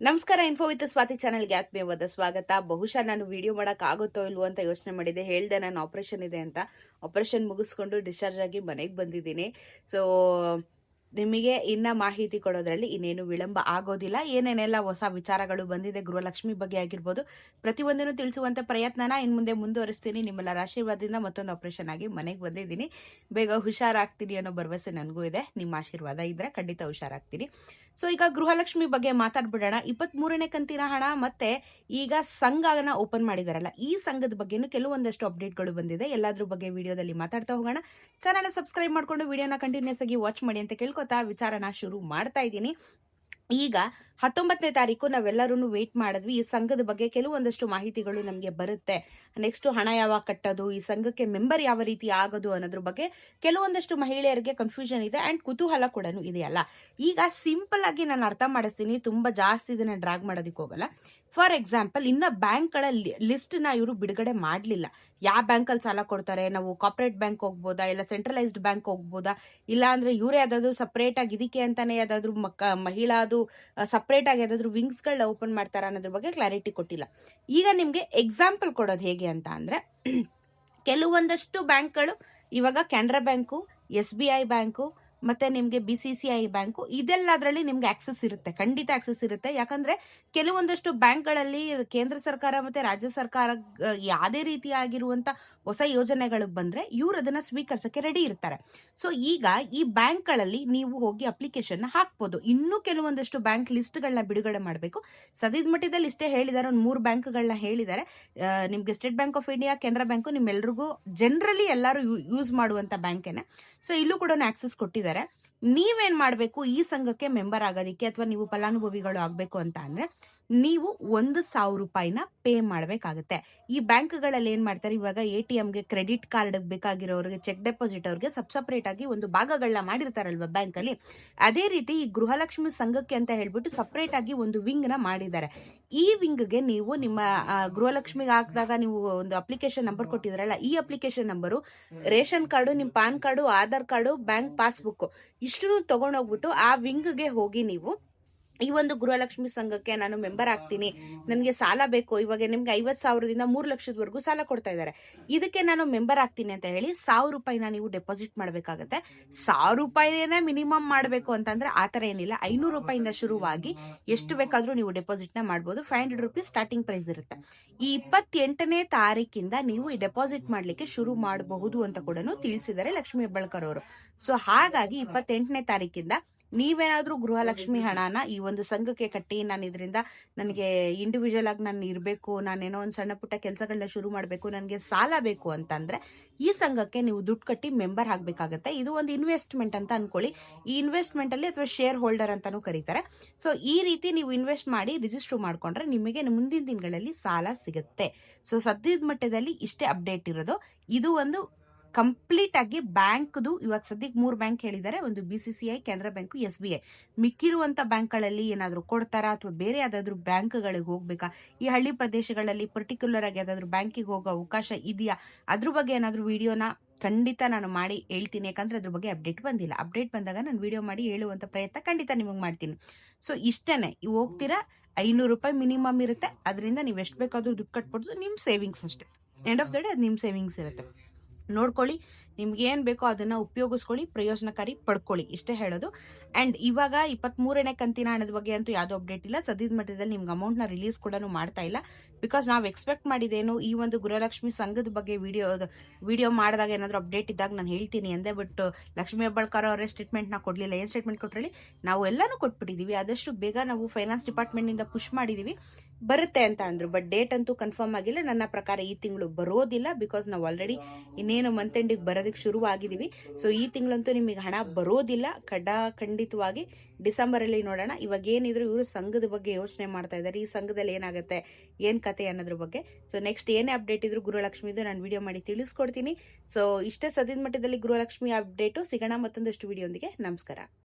ನಮಸ್ಕಾರ. Info with Swati ಚಾನೆಲ್ಗೆ ಆತ್ಮೀಯವಾದ ಸ್ವಾಗತ. ಬಹುಶಃ ನಾನು ವಿಡಿಯೋ ಮಾಡಕ್ ಆಗುತ್ತೋ ಇಲ್ವೋ ಅಂತ ಯೋಚನೆ ಮಾಡಿದೆ. ಹೇಳ್ದೆ ನಾನು ಆಪರೇಷನ್ ಇದೆ ಅಂತ. ಆಪರೇಷನ್ ಮುಗಿಸ್ಕೊಂಡು ಡಿಸ್ಚಾರ್ಜ್ ಆಗಿ ಮನೆಗೆ ಬಂದಿದ್ದೀನಿ. ಸೊ ನಿಮಗೆ ಇನ್ನ ಮಾಹಿತಿ ಕೊಡೋದ್ರಲ್ಲಿ ಇನ್ನೇನು ವಿಳಂಬ ಆಗೋದಿಲ್ಲ. ಏನೇನೆಲ್ಲ ಹೊಸ ವಿಚಾರಗಳು ಬಂದಿದೆ ಗೃಹಲಕ್ಷ್ಮಿ ಬಗ್ಗೆ ಆಗಿರ್ಬೋದು, ಪ್ರತಿಯೊಂದನ್ನು ತಿಳಿಸುವಂತ ಪ್ರಯತ್ನನ ಇನ್ ಮುಂದೆ ಮುಂದುವರಿಸ್ತೀನಿ. ನಿಮ್ಮೆಲ್ಲರ ಆಶೀರ್ವಾದದಿಂದ ಮತ್ತೊಂದು ಆಪರೇಷನ್ ಆಗಿ ಮನೆಗೆ ಬಂದಿದ್ದೀನಿ. ಬೇಗ ಹುಷಾರಾಗ್ತೀನಿ ಅನ್ನೋ ಭರವಸೆ ನನಗೂ ಇದೆ. ನಿಮ್ಮ ಆಶೀರ್ವಾದ ಇದ್ರೆ ಖಂಡಿತ ಹುಷಾರಾಗ್ತೀನಿ. ಸೊ ಈಗ ಗೃಹಲಕ್ಷ್ಮಿ ಬಗ್ಗೆ ಮಾತಾಡ್ಬಿಡೋಣ. 23ನೇ ಕಂತಿನ ಹಣ ಮತ್ತೆ ಈಗ ಸಂಘನ ಓಪನ್ ಮಾಡಿದಾರಲ್ಲ, ಈ ಸಂಘದ ಬಗ್ಗೆನೂ ಕೆಲವೊಂದಷ್ಟು ಅಪ್ಡೇಟ್ಗಳು ಬಂದಿದೆ. ಎಲ್ಲಾದ್ರ ಬಗ್ಗೆ ವಿಡಿಯೋದಲ್ಲಿ ಮಾತಾಡ್ತಾ ಹೋಗೋಣ. ಚಾನಲ್ ಸಬ್ಸ್ಕ್ರೈಬ್ ಮಾಡ್ಕೊಂಡು ವಿಡಿಯೋನ ಕಂಟಿನ್ಯೂಸ್ ಆಗಿ ವಾಚ್ ಮಾಡಿ ಅಂತ ಕೇಳ್ಕೊತಾ ವಿಚಾರನ ಶುರು ಮಾಡ್ತಾ ಇದ್ದೀನಿ. ಈಗ 19ನೇ ತಾರೀಕು ನಾವೆಲ್ಲರೂ ವೇಟ್ ಮಾಡಿದ್ವಿ. ಈ ಸಂಘದ ಬಗ್ಗೆ ಕೆಲವೊಂದಷ್ಟು ಮಾಹಿತಿಗಳು ನಮಗೆ ಬರುತ್ತೆ. ನೆಕ್ಸ್ಟ್ ಹಣ ಯಾವಾಗ ಕಟ್ಟೋದು, ಈ ಸಂಘಕ್ಕೆ ಮೆಂಬರ್ ಯಾವ ರೀತಿ ಆಗೋದು ಅನ್ನೋದ್ರ ಬಗ್ಗೆ ಕೆಲವೊಂದಷ್ಟು ಮಹಿಳೆಯರಿಗೆ ಕನ್ಫ್ಯೂಷನ್ ಇದೆ ಅಂಡ್ ಕುತೂಹಲ ಕೂಡ ಇದೆಯಲ್ಲ. ಈಗ ಸಿಂಪಲ್ ಆಗಿ ನಾನು ಅರ್ಥ ಮಾಡಿಸ್ತೀನಿ, ತುಂಬಾ ಜಾಸ್ತಿ ಇದನ್ನ ಡ್ರಾಗ್ ಮಾಡೋದಕ್ಕೆ ಹೋಗಲ್ಲ. ಫಾರ್ ಎಕ್ಸಾಂಪಲ್, ಇನ್ನ ಬ್ಯಾಂಕ್ಗಳ ಲಿಸ್ಟ್ ನ ಇವರು ಬಿಡುಗಡೆ ಮಾಡಲಿಲ್ಲ. ಯಾವ ಬ್ಯಾಂಕ್ ಅಲ್ಲಿ ಸಾಲ ಕೊಡ್ತಾರೆ, ನಾವು ಕಾರ್ಪೊರೇಟ್ ಬ್ಯಾಂಕ್ ಹೋಗ್ಬೋದಾ, ಇಲ್ಲ ಸೆಂಟ್ರಲೈಸ್ಡ್ ಬ್ಯಾಂಕ್ ಹೋಗ್ಬೋದಾ, ಇಲ್ಲ ಅಂದ್ರೆ ಇವರೇ ಯಾವ್ದಾದ್ರು ಸಪರೇಟ್ ಆಗಿ ಇದಕ್ಕೆ ಅಂತಾನೆ ಯಾವ್ದಾದ್ರು ಮಹಿಳಾದು ಸಪರೇಟ್ ಆಗಿ ಯಾವ್ದಾದ್ರು ವಿಂಗ್ಸ್ ಗಳನ್ನ ಓಪನ್ ಮಾಡ್ತಾರ ಅನ್ನೋದ್ರ ಬಗ್ಗೆ ಕ್ಲಾರಿಟಿ ಕೊಟ್ಟಿಲ್ಲ. ಈಗ ನಿಮ್ಗೆ ಎಕ್ಸಾಂಪಲ್ ಕೊಡೋದು ಹೇಗೆ ಅಂತ ಅಂದ್ರೆ, ಕೆಲವೊಂದಷ್ಟು ಬ್ಯಾಂಕ್ಗಳು ಇವಾಗ ಕೆನರಾ ಬ್ಯಾಂಕು, SBI ಬ್ಯಾಂಕು ಮತ್ತೆ ನಿಮ್ಗೆ BCCI ಬ್ಯಾಂಕು, ಇದೆಲ್ಲದರಲ್ಲಿ ನಿಮ್ಗೆ ಆಕ್ಸೆಸ್ ಇರುತ್ತೆ, ಖಂಡಿತ ಆಕ್ಸೆಸ್ ಇರುತ್ತೆ. ಯಾಕಂದ್ರೆ ಕೆಲವೊಂದಷ್ಟು ಬ್ಯಾಂಕ್ಗಳಲ್ಲಿ ಕೇಂದ್ರ ಸರ್ಕಾರ ಮತ್ತೆ ರಾಜ್ಯ ಸರ್ಕಾರ ಯಾವುದೇ ರೀತಿಯಾಗಿರುವಂತ ಹೊಸ ಯೋಜನೆಗಳು ಬಂದ್ರೆ ಇವ್ರು ಅದನ್ನ ಸ್ವೀಕರಿಸಕ್ಕೆ ರೆಡಿ ಇರ್ತಾರೆ. ಸೊ ಈಗ ಈ ಬ್ಯಾಂಕ್ಗಳಲ್ಲಿ ನೀವು ಹೋಗಿ ಅಪ್ಲಿಕೇಶನ್ ಹಾಕ್ಬೋದು. ಇನ್ನೂ ಕೆಲವೊಂದಷ್ಟು ಬ್ಯಾಂಕ್ ಲಿಸ್ಟ್ಗಳನ್ನ ಬಿಡುಗಡೆ ಮಾಡಬೇಕು. ಸದ್ಯದ ಮಟ್ಟದಲ್ಲಿ ಇಷ್ಟೇ ಹೇಳಿದ್ದಾರೆ, ಒಂದು 3 ಬ್ಯಾಂಕ್ಗಳನ್ನ ಹೇಳಿದ್ದಾರೆ. ನಿಮ್ಗೆ state bank of India, Canara bank ನಿಮ್ಮೆಲ್ರಿಗೂ ಜನರಲಿ ಎಲ್ಲರೂ ಯೂಸ್ ಮಾಡುವಂತ ಬ್ಯಾಂಕೇನೆ. ಸೊ ಇಲ್ಲೂ ಕೂಡ ಆಕ್ಸೆಸ್ ಕೊಟ್ಟಿದ್ದಾರೆ. ನೀವೇನ್ ಮಾಡ್ಬೇಕು, ಈ ಸಂಘಕ್ಕೆ ಮೆಂಬರ್ ಆಗೋದಿಕ್ಕೆ ಅಥವಾ ನೀವು ಫಲಾನುಭವಿಗಳು ಆಗ್ಬೇಕು ಅಂತ ಅಂದ್ರೆ ನೀವು 1,000 ರೂಪಾಯಿನ ಪೇ ಮಾಡ್ಬೇಕಾಗತ್ತೆ. ಈ ಬ್ಯಾಂಕ್ಗಳಲ್ಲಿ ಏನ್ ಮಾಡ್ತಾರೆ, ಇವಾಗ ATMಗೆ ಕ್ರೆಡಿಟ್ ಕಾರ್ಡ್ ಬೇಕಾಗಿರೋರಿಗೆ, ಚೆಕ್ ಡೆಪಾಸಿಟ್ ಅವ್ರಿಗೆ ಸಪ್ರೇಟ್ ಆಗಿ ಒಂದು ಭಾಗಗಳನ್ನ ಮಾಡಿರ್ತಾರಲ್ವಾ ಬ್ಯಾಂಕ್ ಅಲ್ಲಿ, ಅದೇ ರೀತಿ ಈ ಗೃಹಲಕ್ಷ್ಮಿ ಸಂಘಕ್ಕೆ ಅಂತ ಹೇಳ್ಬಿಟ್ಟು ಸಪರೇಟ್ ಆಗಿ ಒಂದು ವಿಂಗ್ ನ ಮಾಡಿದ್ದಾರೆ. ಈ ವಿಂಗ್ಗೆ ನೀವು ನಿಮ್ಮ ಗೃಹಲಕ್ಷ್ಮಿಗೆ ಹಾಕಿದಾಗ ನೀವು ಒಂದು ಅಪ್ಲಿಕೇಶನ್ ನಂಬರ್ ಕೊಟ್ಟಿದ್ರಲ್ಲ, ಈ ಅಪ್ಲಿಕೇಶನ್ ನಂಬರು, ರೇಷನ್ ಕಾರ್ಡು, ನಿಮ್ PAN card, Aadhaar card, bank passbook ಇಷ್ಟು ತಗೊಂಡೋಗ್ಬಿಟ್ಟು ಆ ವಿಂಗ್ಗೆ ಹೋಗಿ ನೀವು ಈ ಒಂದು ಗೃಹಲಕ್ಷ್ಮಿ ಸಂಘಕ್ಕೆ ನಾನು ಮೆಂಬರ್ ಆಗ್ತೀನಿ, ನನಗೆ ಸಾಲ ಬೇಕು, ಇವಾಗ ನಿಮ್ಗೆ 50,000ದಿಂದ 3 ಲಕ್ಷದವರೆಗೂ ಸಾಲ ಕೊಡ್ತಾ ಇದ್ದಾರೆ, ಇದಕ್ಕೆ ನಾನು ಮೆಂಬರ್ ಆಗ್ತೀನಿ ಅಂತ ಹೇಳಿ 1,000 ರೂಪಾಯಿನ ನೀವು ಡೆಪಾಸಿಟ್ ಮಾಡ್ಬೇಕಾಗತ್ತೆ. 1,000 ರೂಪಾಯಿನೇ ಮಿನಿಮಮ್ ಮಾಡಬೇಕು ಅಂತಂದ್ರೆ ಆತರ ಏನಿಲ್ಲ. 500 ರೂಪಾಯಿಂದ ಶುರುವಾಗಿ ಎಷ್ಟು ಬೇಕಾದ್ರೂ ನೀವು ಡೆಪಾಸಿಟ್ ನ ಮಾಡಬಹುದು. 500 ರೂಪೀಸ್ ಸ್ಟಾರ್ಟಿಂಗ್ ಪ್ರೈಸ್ ಇರುತ್ತೆ. ಈ 28ನೇ ತಾರೀಕಿಂದ ನೀವು ಈ ಡೆಪಾಸಿಟ್ ಮಾಡ್ಲಿಕ್ಕೆ ಶುರು ಮಾಡಬಹುದು ಅಂತ ಕೂಡ ತಿಳಿಸಿದ್ದಾರೆ ಲಕ್ಷ್ಮೀ ಹೆಬ್ಬಾಳ್ಕರ್ ಅವರು. ಸೊ ಹಾಗಾಗಿ 28ನೇ ತಾರೀಕಿಂದ ನೀವೇನಾದ್ರೂ ಗೃಹಲಕ್ಷ್ಮಿ ಹಣನ ಈ ಒಂದು ಸಂಘಕ್ಕೆ ಕಟ್ಟಿ, ನಾನು ಇದರಿಂದ ನನಗೆ ಇಂಡಿವಿಜುವಲ್ ಆಗಿ ನಾನು ಇರಬೇಕು, ನಾನೇನೋ ಒಂದು ಸಣ್ಣ ಪುಟ್ಟ ಕೆಲಸಗಳನ್ನ ಶುರು ಮಾಡಬೇಕು, ನನಗೆ ಸಾಲ ಬೇಕು ಅಂತಂದ್ರೆ ಈ ಸಂಘಕ್ಕೆ ನೀವು ದುಡ್ಡು ಕಟ್ಟಿ ಮೆಂಬರ್ ಆಗ್ಬೇಕಾಗತ್ತೆ. ಇದು ಒಂದು ಇನ್ವೆಸ್ಟ್ಮೆಂಟ್ ಅಂತ ಅನ್ಕೊಳ್ಳಿ. ಈ ಇನ್ವೆಸ್ಟ್ಮೆಂಟ್ ಅಲ್ಲಿ ಅಥವಾ ಶೇರ್ ಹೋಲ್ಡರ್ ಅಂತಾನೂ ಕರೀತಾರೆ. ಸೊ ಈ ರೀತಿ ನೀವು ಇನ್ವೆಸ್ಟ್ ಮಾಡಿ ರಿಜಿಸ್ಟರ್ ಮಾಡ್ಕೊಂಡ್ರೆ ನಿಮಗೆ ಮುಂದಿನ ದಿನಗಳಲ್ಲಿ ಸಾಲ ಸಿಗುತ್ತೆ. ಸೊ ಸದ್ಯದ ಮಟ್ಟದಲ್ಲಿ ಇಷ್ಟೇ ಅಪ್ಡೇಟ್ ಇರೋದು. ಇದು ಒಂದು ಕಂಪ್ಲೀಟ್ ಆಗಿ ಬ್ಯಾಂಕ್ದು ಇವಾಗ ಸದ್ಯಕ್ಕೆ 3 ಬ್ಯಾಂಕ್ ಹೇಳಿದ್ದಾರೆ, ಒಂದು BCCI, ಕೆನರಾ ಬ್ಯಾಂಕು, SBI. ಮಿಕ್ಕಿರುವಂತ ಬ್ಯಾಂಕ್ಗಳಲ್ಲಿ ಏನಾದ್ರು ಕೊಡ್ತಾರಾ ಅಥವಾ ಬೇರೆ ಯಾವ್ದಾದ್ರು ಬ್ಯಾಂಕ್ಗಳಿಗೆ ಹೋಗ್ಬೇಕಾ, ಈ ಹಳ್ಳಿ ಪ್ರದೇಶಗಳಲ್ಲಿ ಪರ್ಟಿಕ್ಯುಲರ್ ಆಗಿ ಯಾವ್ದಾದ್ರು ಬ್ಯಾಂಕಿಗೆ ಹೋಗೋ ಅವಕಾಶ ಇದೆಯಾ, ಅದ್ರ ಬಗ್ಗೆ ಏನಾದ್ರು ವಿಡಿಯೋನ ಖಂಡಿತ ನಾನು ಮಾಡಿ ಹೇಳ್ತೀನಿ. ಯಾಕಂದ್ರೆ ಅದ್ರ ಬಗ್ಗೆ ಅಪ್ಡೇಟ್ ಬಂದಿಲ್ಲ. ಅಪ್ಡೇಟ್ ಬಂದಾಗ ನಾನು ವಿಡಿಯೋ ಮಾಡಿ ಹೇಳುವಂತ ಪ್ರಯತ್ನ ಖಂಡಿತ ನಿಮಗೆ ಮಾಡ್ತೀನಿ. ಸೊ ಇಷ್ಟೇನೆ, ಹೋಗ್ತೀರಾ 500 ರೂಪಾಯಿ ಮಿನಿಮಮ್ ಇರುತ್ತೆ. ಅದರಿಂದ ನೀವು ಎಷ್ಟು ಬೇಕಾದ್ರೂ ದುಡ್ಡು ಕಟ್ಬೋದು. ನಿಮ್ ಸೇವಿಂಗ್ಸ್ ಅಷ್ಟೇ. ಎಂಡ್ ಆಫ್ ದ ಡೇ ಅದು ನಿಮ್ ಸೇವಿಂಗ್ಸ್ ಇರುತ್ತೆ. ನೋಡ್ಕೊಳ್ಳಿ, ನಿಮ್ಗೆ ಏನ್ ಬೇಕೋ ಅದನ್ನ ಉಪಯೋಗಿಸ್ಕೊಳ್ಳಿ, ಪ್ರಯೋಜನಕಾರಿ ಪಡ್ಕೊಳ್ಳಿ, ಇಷ್ಟೇ ಹೇಳೋದು. ಅಂಡ್ ಇವಾಗ 23ನೇ ಕಂತಿನ ಹಣದ ಬಗ್ಗೆ ಅಂತೂ ಯಾವ್ದು ಅಪ್ಡೇಟ್ ಇಲ್ಲ. ಸದ್ಯದ ಮಟ್ಟದಲ್ಲಿ ನಿಮ್ಗೆ ಅಮೌಂಟ್ ನ ರಿಲೀಸ್ ಕೂಡ ಮಾಡ್ತಾ ಇಲ್ಲ. ಬಿಕಾಸ್ ನಾವು ಎಕ್ಸ್ಪೆಕ್ಟ್ ಮಾಡಿದೇನು, ಈ ಒಂದು ಗೃಹಲಕ್ಷ್ಮಿ ಸಂಘದ ಬಗ್ಗೆ ವಿಡಿಯೋ ಮಾಡಿದಾಗ ಏನಾದ್ರು ಅಪ್ಡೇಟ್ ಇದ್ದಾಗ ನಾನು ಹೇಳ್ತೀನಿ ಅಂದೆ. ಬಟ್ ಲಕ್ಷ್ಮೀ ಹೆಬ್ಬಾಳ್ಕರ್ ಅವರೇ ಸ್ಟೇಟ್ಮೆಂಟ್ ನ ಕೊಡ್ಲಿಲ್ಲ. ಏನ್ ಸ್ಟೇಟ್ಮೆಂಟ್ ಕೊಟ್ರಲ್ಲಿ, ನಾವು ಎಲ್ಲಾನು ಕೊಟ್ಬಿಟ್ಟಿದೀವಿ, ಆದಷ್ಟು ಬೇಗ ನಾವು ಫೈನಾನ್ಸ್ ಡಿಪಾರ್ಟ್ಮೆಂಟ್ ನಿಂದ ಪುಷ್ ಮಾಡಿದೀವಿ, ಬರುತ್ತೆ ಅಂತ ಅಂದ್ರು. ಬಟ್ ಡೇಟ್ ಅಂತೂ ಕನ್ಫರ್ಮ್ ಆಗಿಲ್ಲ. ನನ್ನ ಪ್ರಕಾರ ಈ ತಿಂಗಳು ಬರೋದಿಲ್ಲ. ಬಿಕಾಸ್ ನಾವು ಆಲ್ರೆಡಿ ಇನ್ನೇನು ಮಂತ್ ಎಂಡಿಗೆ ಬರೋದಕ್ಕೆ ಶುರು ಆಗಿದೀವಿ. ಸೊ ಈ ತಿಂಗಳಂತೂ ನಿಮಗೆ ಹಣ ಬರೋದಿಲ್ಲ. ಖಂಡಿತವಾಗಿ ಡಿಸೆಂಬರ್ ಅಲ್ಲಿ ನೋಡೋಣ. ಇವಾಗ ಏನಿದ್ರು ಇವರು ಸಂಘದ ಬಗ್ಗೆ ಯೋಚನೆ ಮಾಡ್ತಾ ಇದ್ದಾರೆ, ಈ ಸಂಘದಲ್ಲಿ ಏನಾಗುತ್ತೆ, ಏನ್ ಕತೆ ಅನ್ನೋದ್ರ ಬಗ್ಗೆ. ಸೊ ನೆಕ್ಸ್ಟ್ ಏನೇ ಅಪ್ಡೇಟ್ ಇದ್ರು ಗೃಹಲಕ್ಷ್ಮಿದು ನಾನು ವಿಡಿಯೋ ಮಾಡಿ ತಿಳಿಸ್ಕೊಡ್ತೀನಿ. ಸೊ ಇಷ್ಟೇ ಸದ್ಯದ ಮಟ್ಟದಲ್ಲಿ ಗೃಹಲಕ್ಷ್ಮಿ ಅಪ್ಡೇಟು. ಸಿಗೋಣ ಮತ್ತೊಂದಷ್ಟು ವಿಡಿಯೋ ಒಂದಿಗೆ. ನಮಸ್ಕಾರ.